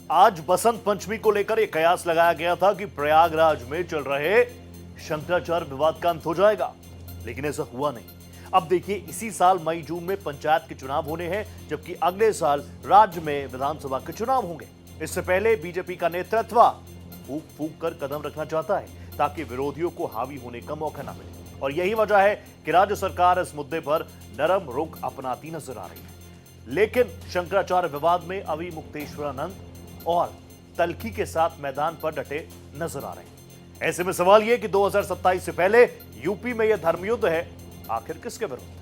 आज बसंत पंचमी को लेकर यह कयास लगाया गया था कि प्रयागराज में चल रहे शंकराचार्य विवाद का अंत हो जाएगा, लेकिन ऐसा हुआ नहीं। अब देखिए, इसी साल मई जून में पंचायत के चुनाव होने हैं, जबकि अगले साल राज्य में विधानसभा के चुनाव होंगे। इससे पहले बीजेपी का नेतृत्व फूंक फूंक कर कदम रखना चाहता है ताकि विरोधियों को हावी होने का मौका न मिले, और यही वजह है कि राज्य सरकार इस मुद्दे पर नरम रुख अपनाती नजर आ रही है। लेकिन शंकराचार्य विवाद में अभी मुक्तेश्वरानंद और तलखी के साथ मैदान पर डटे नजर आ रहे हैं। ऐसे में सवाल यह कि 2027 से पहले यूपी में यह धर्मयुद्ध है, आखिर किसके विरुद्ध?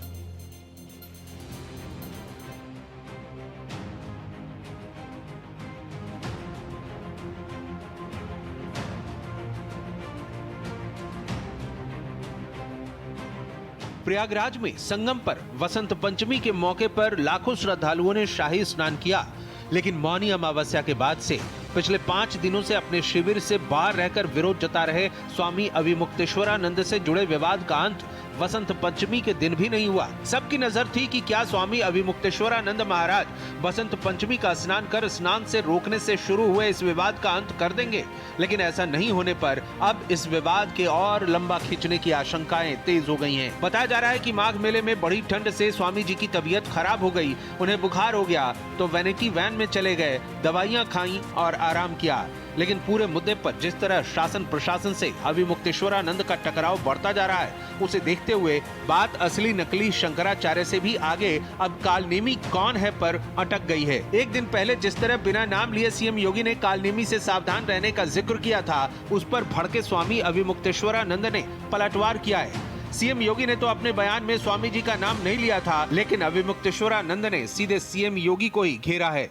प्रयागराज में संगम पर वसंत पंचमी के मौके पर लाखों श्रद्धालुओं ने शाही स्नान किया, लेकिन मौनी अमावस्या के बाद से पिछले 5 दिनों से अपने शिविर से बाहर रहकर विरोध जता रहे स्वामी अविमुक्तेश्वरानंद से जुड़े विवाद का अंत वसंत पंचमी के दिन भी नहीं हुआ। सबकी नजर थी कि क्या स्वामी अविमुक्तेश्वरानंद महाराज बसंत पंचमी का स्नान कर स्नान से रोकने से शुरू हुए इस विवाद का अंत कर देंगे, लेकिन ऐसा नहीं होने पर अब इस विवाद के और लंबा खींचने की आशंकाएं तेज हो गई हैं। बताया जा रहा है कि माघ मेले में बड़ी ठंड से स्वामी जी की तबीयत खराब हो गई, उन्हें बुखार हो गया तो वैनिटी वैन में चले गए, दवाइयां खाई और आराम किया। लेकिन पूरे मुद्दे पर जिस तरह शासन प्रशासन से अविमुक्तेश्वरानंद का टकराव बढ़ता जा रहा है, उसे देखते हुए बात असली नकली शंकराचार्य से भी आगे अब कालनेमी कौन है पर अटक गई है। एक दिन पहले जिस तरह बिना नाम लिए सीएम योगी ने कालनेमी से सावधान रहने का जिक्र किया था, उस पर भड़के स्वामी अविमुक्तेश्वरानंद ने पलटवार किया है। सीएम योगी ने तो अपने बयान में स्वामी जी का नाम नहीं लिया था, लेकिन अविमुक्तेश्वरानंद ने सीधे सीएम योगी को ही घेरा है।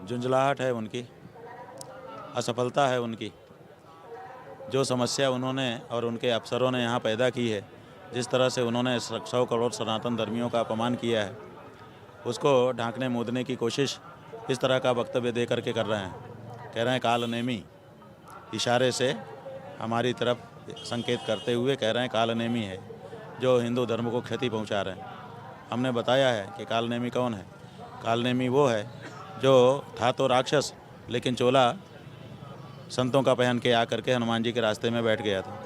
झुंझलाहट है उनकी, असफलता है उनकी। जो समस्या उन्होंने और उनके अफसरों ने यहाँ पैदा की है, जिस तरह से उन्होंने 100 करोड़ सनातन धर्मियों का अपमान किया है, उसको ढांकने मूदने की कोशिश इस तरह का वक्तव्य दे करके कर रहे हैं। कह रहे हैं कालनेमी, इशारे से हमारी तरफ संकेत करते हुए कह रहे हैं कालनेमी है जो हिंदू धर्म को क्षति पहुँचा रहे हैं। हमने बताया है कि कालनेमी कौन है। कालनेमी वो है जो था तो राक्षस, लेकिन चोला संतों का पहन के आकर के हनुमान जी के रास्ते में बैठ गया था।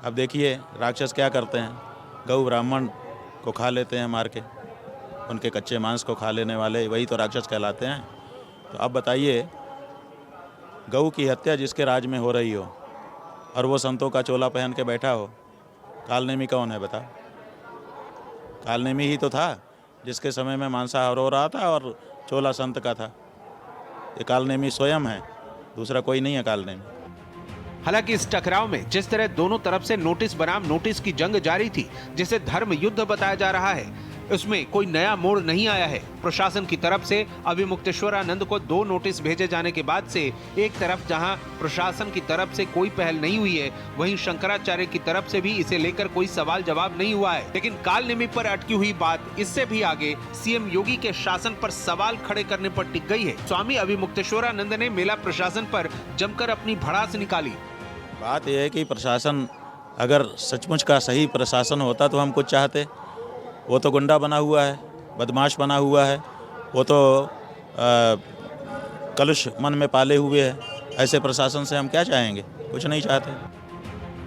अब देखिए राक्षस क्या करते हैं, गौ ब्राह्मण को खा लेते हैं मार के, उनके कच्चे मांस को खा लेने वाले वही तो राक्षस कहलाते हैं। तो अब बताइए, गौ की हत्या जिसके राज में हो रही हो और वो संतों का चोला पहन के बैठा हो, कालनेमी कौन है बताओ? कालनेमी ही तो था जिसके समय में मांसाहार हो रहा था और चोला संत का था। ये कालनेमी स्वयं है, दूसरा कोई नहीं है कालनेमी। हालांकि इस टकराव में जिस तरह दोनों तरफ से नोटिस बनाम नोटिस की जंग जारी थी, जिसे धर्म युद्ध बताया जा रहा है, उसमें कोई नया मोड़ नहीं आया है। प्रशासन की तरफ से अविमुक्तेश्वरानंद को 2 नोटिस भेजे जाने के बाद से एक तरफ जहां प्रशासन की तरफ से कोई पहल नहीं हुई है, वहीं शंकराचार्य की तरफ से भी इसे लेकर कोई सवाल जवाब नहीं हुआ है। लेकिन कालनेमी पर अटकी हुई बात इससे भी आगे सीएम योगी के शासन पर सवाल खड़े करने पर टिक गई है। स्वामी अविमुक्तेश्वरानंद ने मेला प्रशासन पर जमकर अपनी भड़ास निकाली। बात यह है कि प्रशासन अगर सचमुच का सही प्रशासन होता तो हम कुछ चाहते। वो तो गुंडा बना हुआ है, बदमाश बना हुआ है, वो तो कलुष मन में पाले हुए है। ऐसे प्रशासन से हम क्या चाहेंगे? कुछ नहीं चाहते।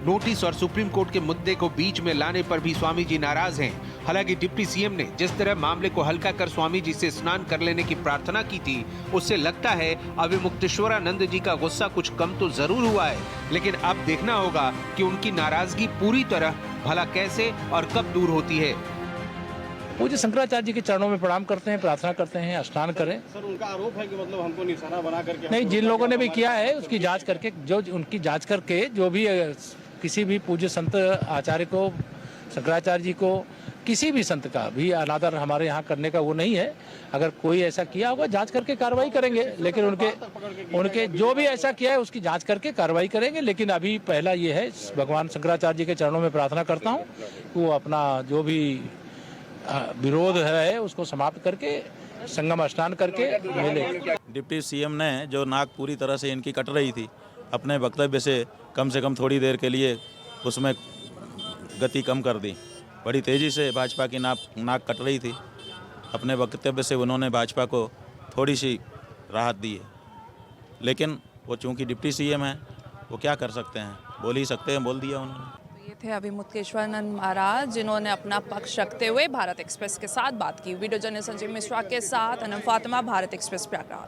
नोटिस और सुप्रीम कोर्ट के मुद्दे को बीच में लाने पर भी स्वामी जी नाराज हैं। हालांकि डिप्टी सीएम ने जिस तरह मामले को हल्का कर स्वामी जी से स्नान कर लेने की प्रार्थना की थी, उससे लगता है अविमुक्तेश्वरानंद जी का गुस्सा कुछ कम तो जरूर हुआ है, लेकिन अब देखना होगा कि उनकी नाराजगी पूरी तरह भला कैसे और कब दूर होती है। पूज्य शंकराचार्य जी के चरणों में प्रणाम करते हैं, प्रार्थना करते हैं, स्नान करें। सर, उनका आरोप है कि मतलब हमको निशाना बना करके नहीं, जिन लोगों ने भी किया है उसकी जांच करके, जो भी किसी भी पूज्य संत आचार्य को, शंकराचार्य जी को, किसी भी संत का भी अनादर हमारे यहाँ करने का वो नहीं है। अगर कोई ऐसा किया होगा जांच करके कार्रवाई करेंगे, लेकिन उनके जो भी ऐसा किया है उसकी जांच करके कार्रवाई करेंगे। लेकिन अभी पहला ये है, भगवान शंकराचार्य जी के चरणों में प्रार्थना करता हूँ कि वो अपना जो भी विरोध है उसको समाप्त करके संगम स्नान करके मेले। डिप्टी सीएम ने जो नाक पूरी तरह से इनकी कट रही थी, अपने वक्तव्य से कम थोड़ी देर के लिए उसमें गति कम कर दी। बड़ी तेज़ी से भाजपा की नाक कट रही थी। अपने वक्तव्य से उन्होंने भाजपा को थोड़ी सी राहत दी है। लेकिन वो चूँकि डिप्टी सीएम है, वो क्या कर सकते हैं, बोल ही सकते हैं, बोल दिया उन्होंने। ये थे अभिमुक्तेश्वरानंद महाराज जिन्होंने अपना पक्ष रखते हुए भारत एक्सप्रेस के साथ बात की। वीडियो जर्नलिस्ट संजीव मिश्रा के साथ अनम फातिमा, भारत एक्सप्रेस प्रयागराज।